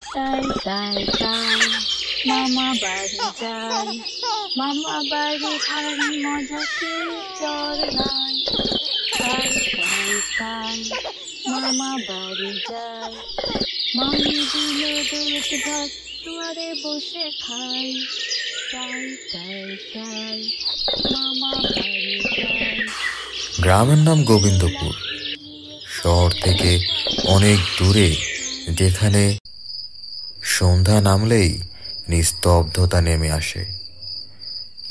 তাই তাই তাই মামা বাড়ি যাই, মামা বাড়ি ভারী মজা কি জ্বর নাই। তাই তাই তাই মামা বাড়ি যাই, মামি দিল দুধ ভাত দুয়ারে বসে খাই। তাই তাই তাই মামা বাড়ি যাই। গ্রামের নাম গোবিন্দপুর, শহর থেকে অনেক দূরে, যেখানে সন্ধ্যা নামলেই নিস্তব্ধতা নেমে আসে,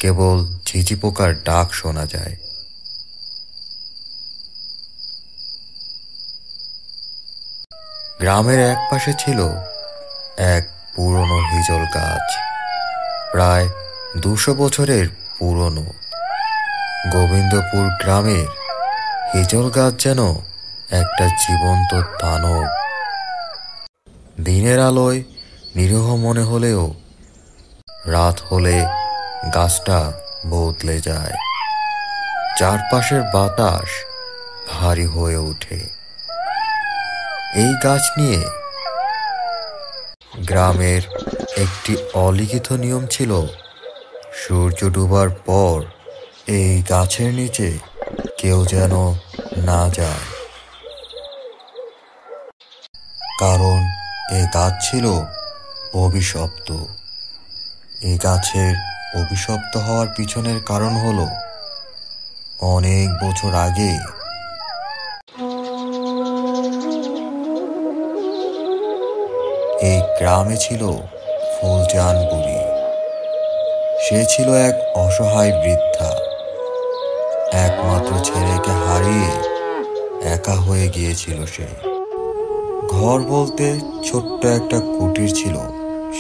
কেবল ঝিঝি পোকার ডাক শোনা যায়। গ্রামের এক পাশে ছিল এক পুরনো হিজল গাছ, প্রায় 200 বছরের পুরনো। গোবিন্দপুর গ্রামের হিজল গাছ যেন একটা জীবন্ত দানব। দিনের আলোয় নিরীহ মনে হলেও রাত হলে গাছটা বদলে যায়, চারপাশের বাতাস ভারী হয়ে ওঠে। এই গাছ নিয়ে গ্রামের একটি অলিখিত নিয়ম ছিল, সূর্য ডুবার পর এই গাছের নিচে কেউ যেন না যায়, কারণ এই গাছ ছিল অভিশপ্ত। এই গাছের অভিশপ্ত হওয়ার পিছনের কারণ হলো, অনেক বছর আগে এই গ্রামে ছিল ফুলজান বুড়ি। সে ছিল এক অসহায় বৃদ্ধা, একমাত্র ছেলেকে হারিয়ে একা হয়ে গিয়েছিল সে। ঘর বলতে ছোট্ট একটা কুটির ছিল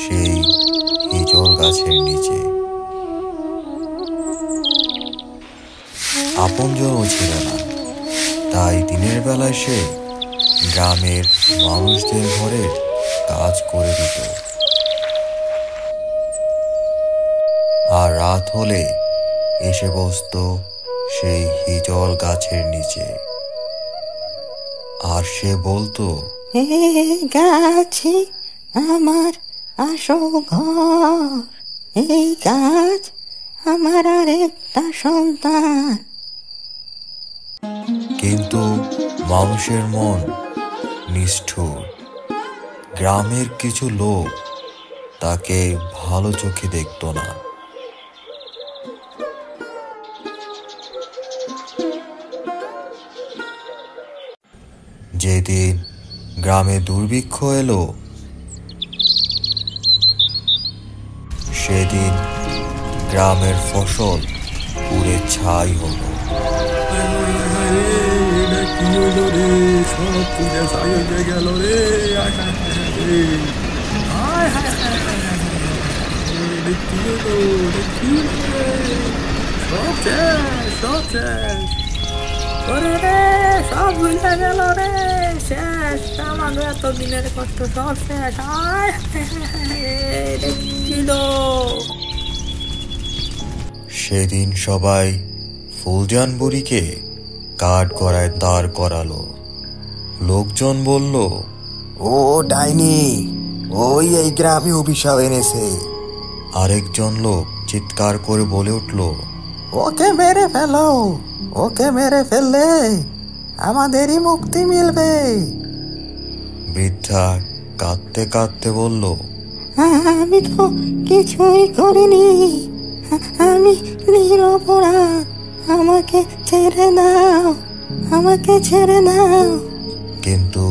সেই হিজল গাছের নিচে। আপনজনও ছিল না, তাই দিনের বেলায় সে গ্রামের মানুষদের ঘরের কাজ করে দিত, আর রাত হলে এসে বসতো সেই হিজল গাছের নিচে। আর সে বলতো, গাছে আমার আসল ঘর, এই গাছ আমার আর একটা সন্তান। কিন্তু মানুষের মন নিষ্ঠুর। গ্রামের কিছু লোক তাকে ভালো চোখে দেখত না। যেদিন গ্রামে দুর্ভিক্ষ এলো, সেদিন গ্রামের ফসল পুড়ে ছাই হলো। সব ভুলে গেল রে, শেষ আমাদের এতদিনের কষ্ট সব শেষ। সেদিন সবাই ফুলজান বুড়িকে কাঠ গড়ায় দাঁড় করালো। লোকজন বলল, ও ডাইনি, ওই এই গ্রামে অভিশাপ এনেছে। আরেকজন লোক চিৎকার করে বলে উঠল, ওকে মেরে ফেলো, ওকে মেরে ফেললে আমাদেরই মুক্তি মিলবে। বৃদ্ধা কাঁদতে কাঁদতে বলল, আমি তো কিছুই করিনি, আমি নিরপরাধ, আমাকে ছেড়ে দাও, আমাকে ছেড়ে দাও। কিন্তু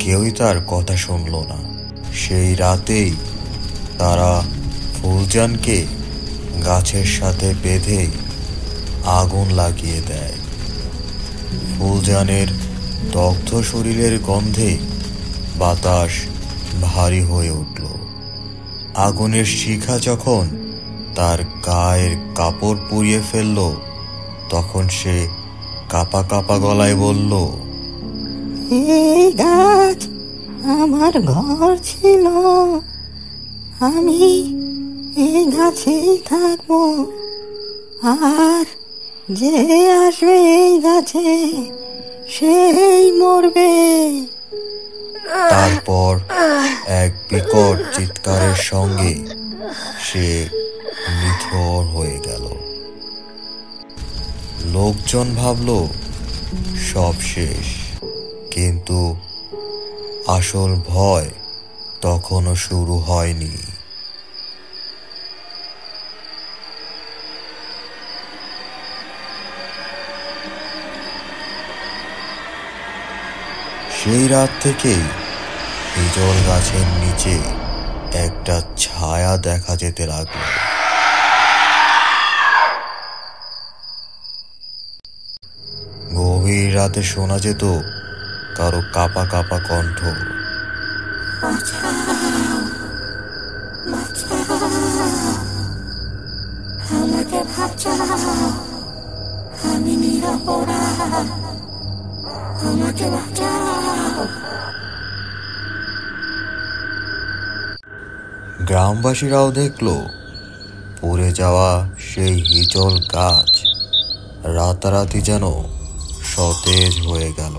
কেউই তার কথা শুনল না। সেই রাতেই তারা ফুলজানকে গাছের সাথে বেঁধে আগুন লাগিয়ে দেয়। ফুলজানের দগ্ধ শরীরের গন্ধে বাতাস ভারী হয়ে উঠল। আগুনের শিখা যখন তার গায়ের কাপড় পুড়িয়ে ফেলল, তখন সে কাঁপা কাঁপা গলায় বলল, এই গাছ আমার ঘর ছিল। আমি এই গাছেই থাকবো, আর যে আসবে এই গাছে সেই মরবে। তারপর এক বিকট চিৎকারের সঙ্গে সে নিথর হয়ে গেল। লোকজন ভাবল সব শেষ, কিন্তু আসল ভয় তখনও শুরু হয়নি। সেই রাত থেকেই হিজল গাছের নিচে একটা ছায়া দেখা যেতে লাগলো। গভীর রাতে শোনা যেত কারো কাপা কাপা কণ্ঠ। আমাকে বাঁচাও, আমি নিরপরাধ, আমাকে বাঁচাও। গ্রামবাসীরাও দেখল পড়ে যাওয়া সেই হিজল গাছ রাতারাতি যেন সতেজ হয়ে গেল।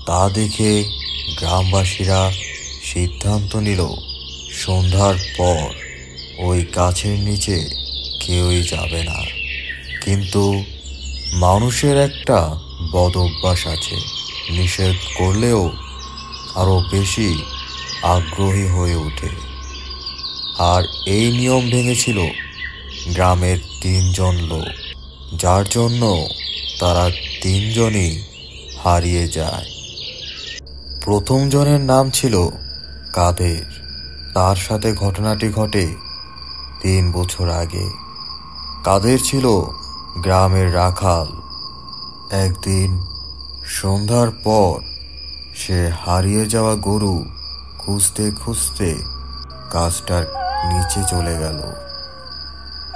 তা দেখে গ্রামবাসীরা সিদ্ধান্ত নিল সন্ধ্যার পর ওই গাছের নিচে কেউই যাবে না। কিন্তু মানুষের একটা বদ অভ্যাস আছে, নিষেধ করলেও আরো বেশি আগ্রহী হয়ে ওঠে। আর এই নিয়ম ভেঙেছিল গ্রামের 3 জন লোক, যার জন্য তারা 3 জনই হারিয়ে যায়। প্রথম জনের নাম ছিল কাদের। তার সাথে ঘটনাটি ঘটে 3 বছর আগে। কাদের ছিল গ্রামের রাখাল। একদিন সন্ধ্যার পর সে হারিয়ে যাওয়া গরু খুঁজতে খুঁজতে গাছটার নিচে চলে গেল।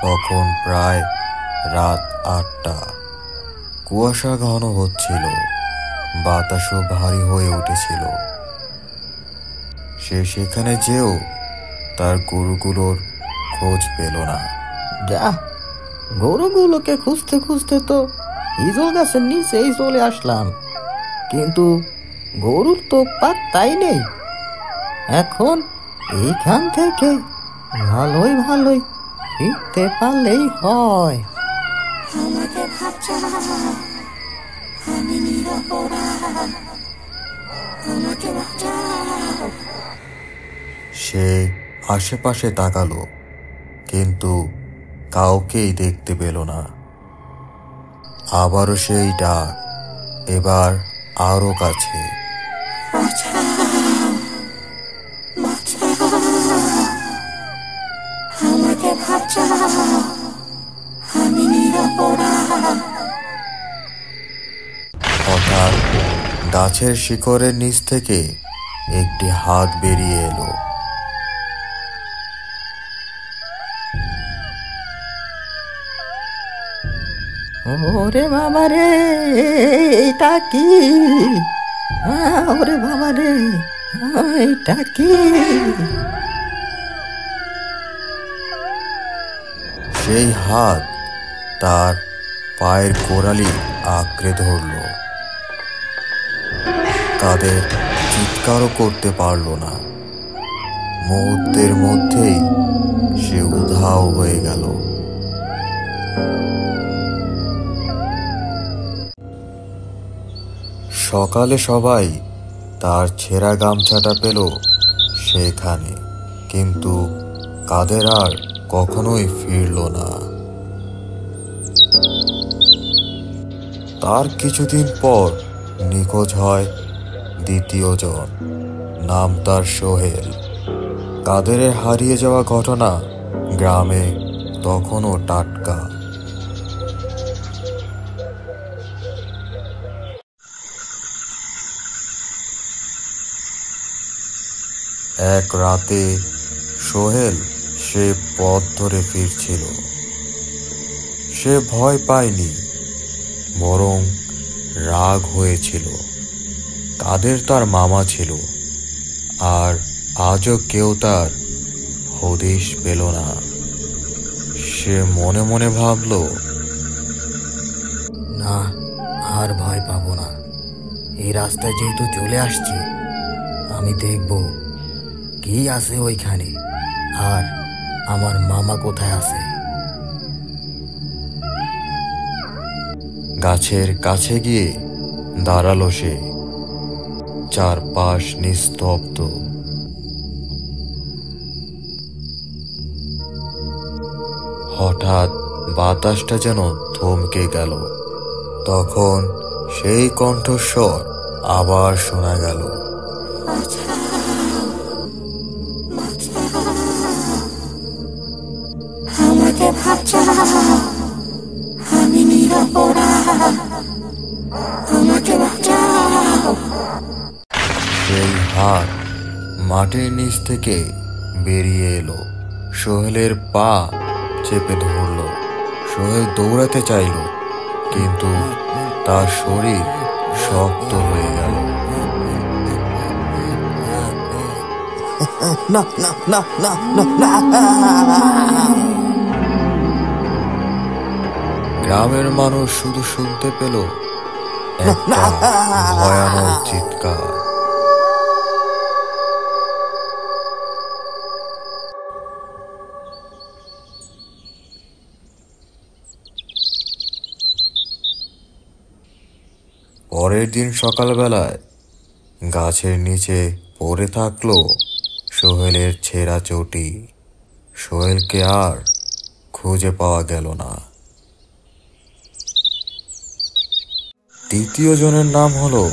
তখন প্রায় রাত 8টা। কুয়াশা ঘন হচ্ছিল, বাতাসও ভারী হয়ে উঠেছিল। সে সেখানে যেও তার গরুগুলোর খোঁজ পেল না। যা, গরুগুলোকে খুঁজতে খুঁজতে তো হিজল গাছের নিচেই চলে আসলাম, কিন্তু গরুর তো পাত্তাই নেই। এখন এইখান থেকে ভালোই ভালোই ফিরতে পারলেই হয়। আমাকে বাঁচাও, আমি নিরপরাধ, আমাকে বাঁচাও। সে আশেপাশে তাকালো, কিন্তু কাউকেই দেখতে পেল না। আবারও সেই ডাক, এবার আরো কাছে। আমাকে বাঁচাও, আমি নিরপরাধ। হঠাৎ গাছের শিকড়ের নিচ থেকে একটি হাত বেরিয়ে এলো। ওরে বাবা রে, এটা কি? ওরে বাবা রে, এটা কি? সেই হাত তার পায়ের গোড়ালি আঁকড়ে ধরল। কাদের চিৎকারও করতে পারল না। মুহূর্তের মধ্যেই সে উধাও হয়ে গেল। সকালে সবাই তার ছেঁড়া গামছাটা পেল সেখানে, কিন্তু কাদের আর কখনোই ফিরল না। তার কিছুদিন পর নিখোঁজ হয় 2য় জন। নাম তার সোহেল। কাদেরের হারিয়ে যাওয়া ঘটনা গ্রামে তখনও টাটকা। এক রাতে সোহেল সে পথ ধরে ফিরছিল। সে ভয় পায়নি, বরং রাগ হয়েছিল। কাদের তার মামা ছিল, আর আজও কেউ তার হদিশ পেল না। সে মনে মনে ভাবল, না, আর ভয় পাবো না। এই রাস্তায় যেহেতু চলে আসছি, আমি দেখব কি আছে ওইখানে, আর আমার মামা কোথায় আছে। গাছের কাছে গিয়ে দাঁড়ালো সে। চারপাশ নিস্তব্ধ। হঠাৎ বাতাসটা যেন থমকে গেল। তখন সেই কণ্ঠস্বর আবার শোনা গেল। আমাকে বাঁচাও, আমি নিরপরাধ, আমাকে বাঁচাও। সেই হাত মাটির নিচ থেকে বেরিয়ে এলো। সোহেলের পা চেপে ধরল। সোহেল দৌড়াতে চাইল, কিন্তু তার শরীর শক্ত হয়ে গেল। না না না না না না। গ্রামের মানুষ শুধু শুনতে পেল একটা ভয়ানক চিৎকার। পরের দিন সকালবেলায় গাছের নিচে পড়ে থাকলো সোহেলের ছেঁড়া চটি। সোহেলকে আর খুঁজে পাওয়া গেল না। তৃতীয় জনের নাম হলো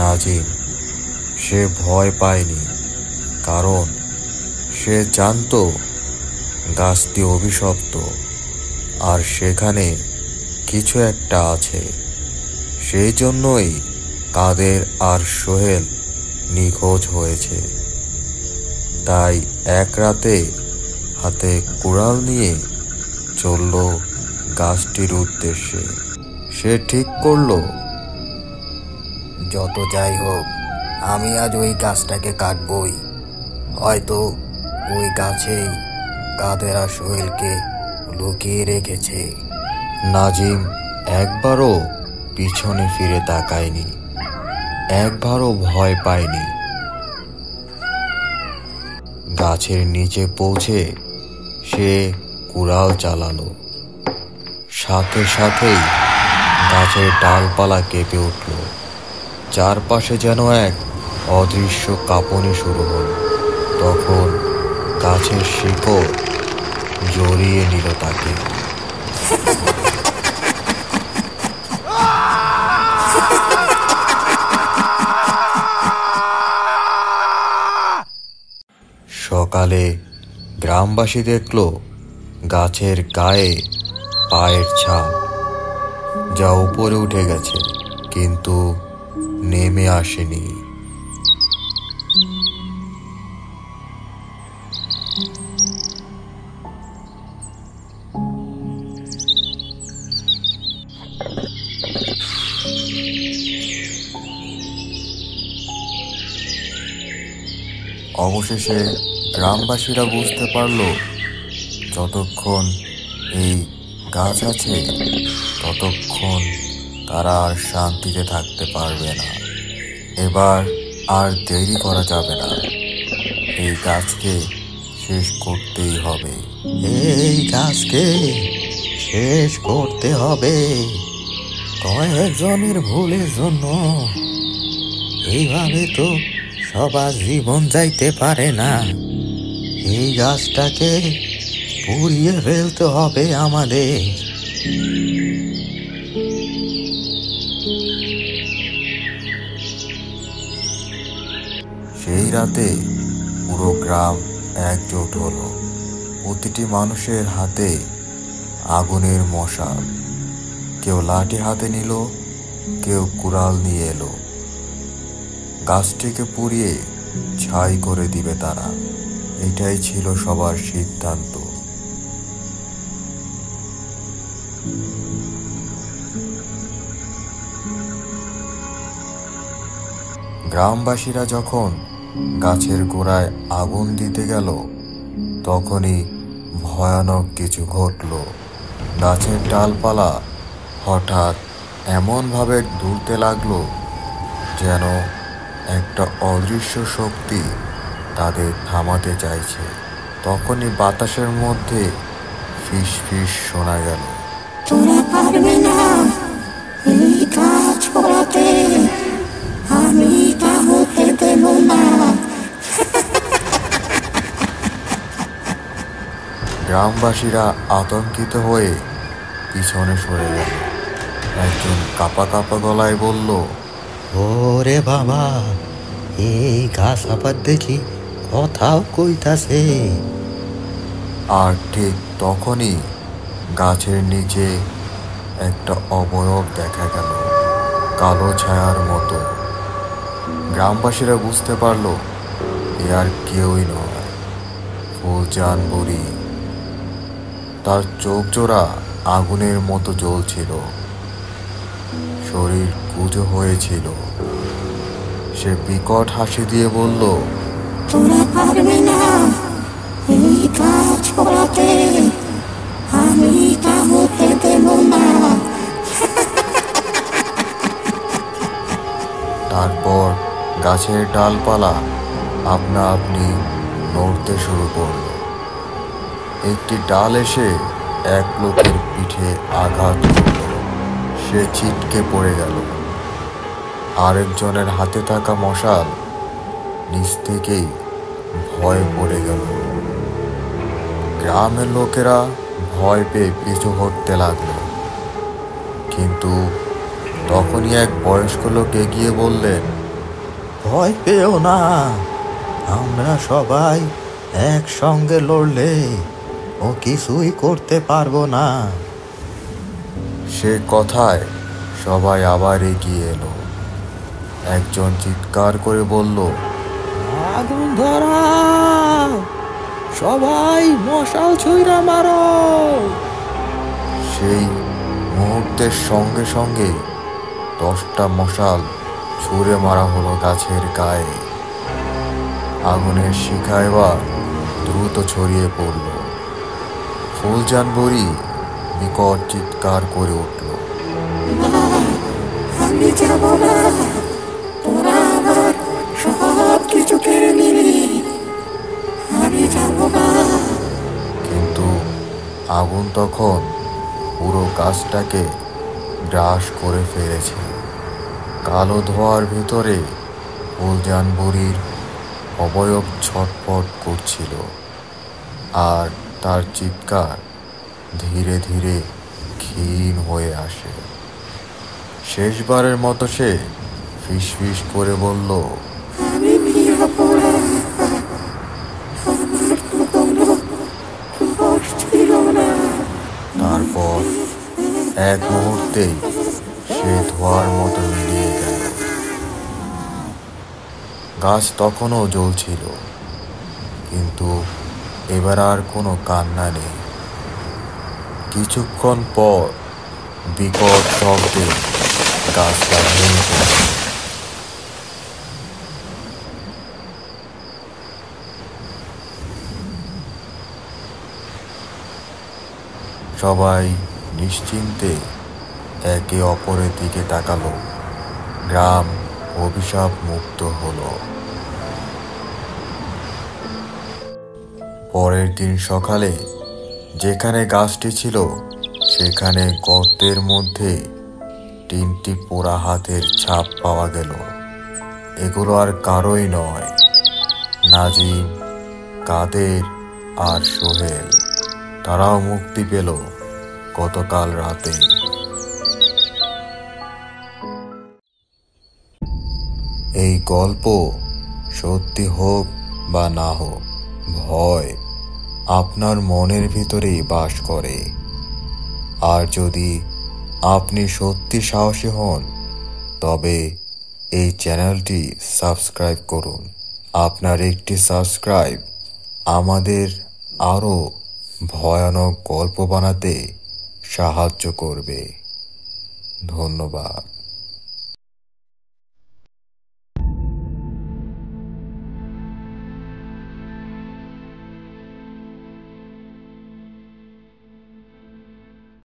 নাজিম। সে ভয় পায়নি, কারণ সে জানতো গাছটি অভিশপ্ত, আর সেখানে কিছু একটা আছে। সেই জন্যই কাদের আর সোহেল নিখোঁজ হয়েছে। তাই এক রাতে হাতে কুড়াল নিয়ে চলল গাছটির উদ্দেশ্যে। সে ঠিক করলো, যত যাই হোক, আমি আজ ওই গাছটাকে কাটবই। হয়তো ওই গাছেই কাদের আর সোহেলকে লুকিয়ে রেখেছে। নাজিম একবারও পিছনে ফিরে তাকায়নি, একবারও ভয় পায়নি। গাছের নিচে পৌঁছে সে কুড়াল চালালো। সাথে সাথেই গাছের ডালপালা কেঁপে উঠল। চারপাশে যেন এক অদৃশ্য কাঁপুনি শুরু হল। তখন গাছের শিকড় জড়িয়ে নিল তাকে। সকালে গ্রামবাসী দেখল গাছের গায়ে পায়ের ছাপ, যা উপরে উঠে গেছে কিন্তু নেমে আসেনি। অবশেষে গ্রামবাসীরা বুঝতে পারল, যতক্ষণ এই গাছ আছে ততক্ষণ তারা আর শান্তিতে থাকতে পারবে না। এবার আর দেরি করা যাবে না, এই গাছকে শেষ করতেই হবে। এই গাছকে শেষ করতে হবে। কয়েকজনের ভুলের জন্য এইভাবে তো সবার জীবন যাইতে পারে না। এই গাছটাকে পুড়িয়ে ফেলতে হবে আমাদের। সেই রাতে পুরো গ্রাম একজোট হলো। প্রতিটি মানুষের হাতে আগুনের মশাল। কেউ লাঠি হাতে নিল, কেউ কুড়াল নিয়ে এলো। গাছটিকে পুড়িয়ে ছাই করে দিবে তারা। এটাই ছিল সবার সিদ্ধান্ত। গ্রামবাসীরা যখন গাছের গোড়ায় আগুন দিতে গেল, তখনই ভয়ানক কিছু ঘটল। গাছের ডালপালা হঠাৎ এমনভাবে দুলতে লাগলো যেন একটা অদৃশ্য শক্তি তাদের থামাতে চাইছে। তখনই বাতাসের মধ্যে ফিস ফিস শোনা গেল, তোরা পারবে না এই গাছ পোড়াতে, আমি তা হতে দেব না। গ্রামবাসীরা আতঙ্কিত হয়ে পিছনে সরে গেল। একজন কাঁপা কাঁপা গলায় বলল, ওরে বাবা, এই গাছ আবার দেখি কথাও কইতাছে। আর ঠিক তখনই গাছের নিচে একটা অবয়ব দেখা গেল, কালো ছায়ার মতো। গ্রামবাসীরা বুঝতে পারল এ আর কেউই নয়, ফুলজান বুড়ি। তার চোখ জোড়া আগুনের মতো জ্বলছিল, শরীর কুঁজো হয়েছিল। সে বিকট হাসি দিয়ে বলল, তোরা পারবে না এই গাছ পোড়াতে, আমি তা হতে দেব না। তারপর গাছের ডালপালা আপনা আপনি নড়তে শুরু করল। একটি ডাল এসে এক লোকের পিঠে আঘাত করল, সে ছিটকে পড়ে গেল। আরেকজনের হাতে থাকা মশাল নিচ থেকেই ভয় পড়ে গেল। গ্রামের লোকেরা ভয় পেয়ে পিছু হটতে লাগলো, কিন্তু তখনই এক বয়স্ক লোক এগিয়ে বললেন, ভয় পেও না, আমরা সবাই একসঙ্গে লড়লে ও কিছুই করতে পারবো না। সে কথায় সবাই আবার এগিয়ে এলো। একজন চিৎকার করে বলল, আগুন ধরাও, সবাই মশাল ছুঁড়া মারো। সেই মুহূর্তের সঙ্গে সঙ্গে 10টা মশাল ছুঁড়ে মারা হলো গাছের গায়ে। আগুনের শিখা এবার দ্রুত ছড়িয়ে পড়ল। ফুলজান বুড়ি বিকট চিৎকার করে উঠল, আমি যাব না, তোরা আমার সব কিছু কেড়ে নিবি, আমি যাব না। কিন্তু আগুন তখন পুরো গাছটাকে গ্রাস করে ফেলেছে। কালো ধোঁয়ার ভিতরে ফুলজান বুড়ির অবয়ব ছটফট করছিল, আর তার চিৎকার ধীরে ধীরে ক্ষীণ হয়ে আসে। শেষবারের মতো সে ফিসফিস করে বলল, আমি নিরাপরাধ, আমার তো কোনো দোষ ছিল না। তারপর এক মুহূর্তেই সে ধোঁয়ার মতো মিলিয়ে গেল। গাছ তখনও জ্বলছিল, কিন্তু এবার আর কোনো কান্না নেই। কিছুক্ষণ পর বিকট শব্দে গাছটা ভেঙে পড়ল। সবাই নিশ্চিন্তে একে অপরের দিকে তাকালো। গ্রাম অভিশাপ মুক্ত হলো। পরের দিন সকালে যেখানে গাছটি ছিল সেখানে গর্তের মধ্যে 3টি পোড়া হাতের ছাপ পাওয়া গেল। এগুলো আর কারোই নয়, নাজিম, কাদের আর সোহেল। তারাও মুক্তি পেল গতকাল রাতে। এই গল্প সত্যি হোক বা না হোক, ভয় আপনার মনের ভিতরেই বাস করে। আর যদি আপনি সত্যি সাহসী হন, তবে এই চ্যানেলটি সাবস্ক্রাইব করুন। আপনার একটি সাবস্ক্রাইব আমাদের আরও ভয়ানক গল্প বানাতে সাহায্য করবে। ধন্যবাদ।